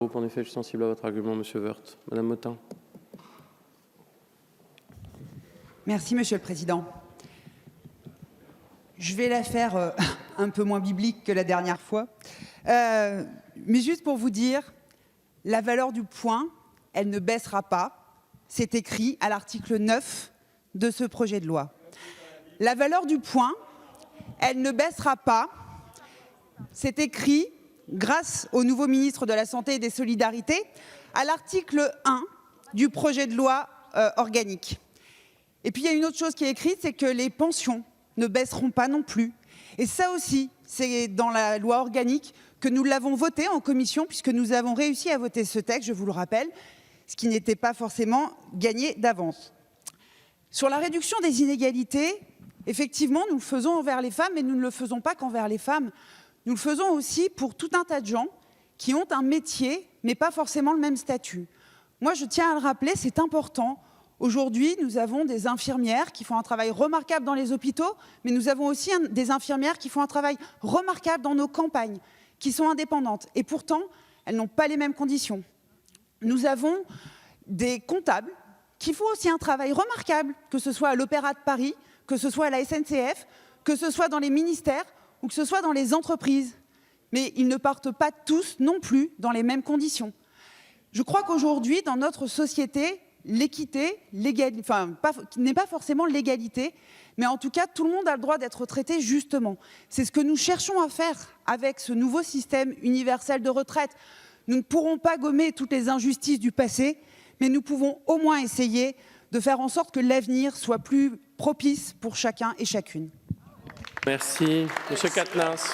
En effet, je suis sensible à votre argument, Monsieur Woerth. Madame Mottin. Merci, Monsieur le Président. Je vais la faire un peu moins biblique que la dernière fois. Mais juste pour vous dire, la valeur du point, elle ne baissera pas. C'est écrit à l'article 9 de ce projet de loi. La valeur du point, elle ne baissera pas. C'est écrit, grâce au nouveau ministre de la Santé et des Solidarités, à l'article 1 du projet de loi organique. Et puis il y a une autre chose qui est écrite, c'est que les pensions ne baisseront pas non plus. Et ça aussi, c'est dans la loi organique que nous l'avons voté en commission, puisque nous avons réussi à voter ce texte, je vous le rappelle, ce qui n'était pas forcément gagné d'avance. Sur la réduction des inégalités, effectivement, nous le faisons envers les femmes, mais nous ne le faisons pas qu'envers les femmes. Nous le faisons aussi pour tout un tas de gens qui ont un métier, mais pas forcément le même statut. Moi, je tiens à le rappeler, c'est important. Aujourd'hui, nous avons des infirmières qui font un travail remarquable dans les hôpitaux, mais nous avons aussi des infirmières qui font un travail remarquable dans nos campagnes, qui sont indépendantes. Et pourtant, elles n'ont pas les mêmes conditions. Nous avons des comptables qui font aussi un travail remarquable, que ce soit à l'Opéra de Paris, que ce soit à la SNCF, que ce soit dans les ministères ou que ce soit dans les entreprises. Mais ils ne partent pas tous non plus dans les mêmes conditions. Je crois qu'aujourd'hui, dans notre société, l'équité, n'est pas forcément l'égalité, mais en tout cas, tout le monde a le droit d'être traité justement. C'est ce que nous cherchons à faire avec ce nouveau système universel de retraite. Nous ne pourrons pas gommer toutes les injustices du passé, mais nous pouvons au moins essayer de faire en sorte que l'avenir soit plus propice pour chacun et chacune. Merci. Monsieur Quatennens.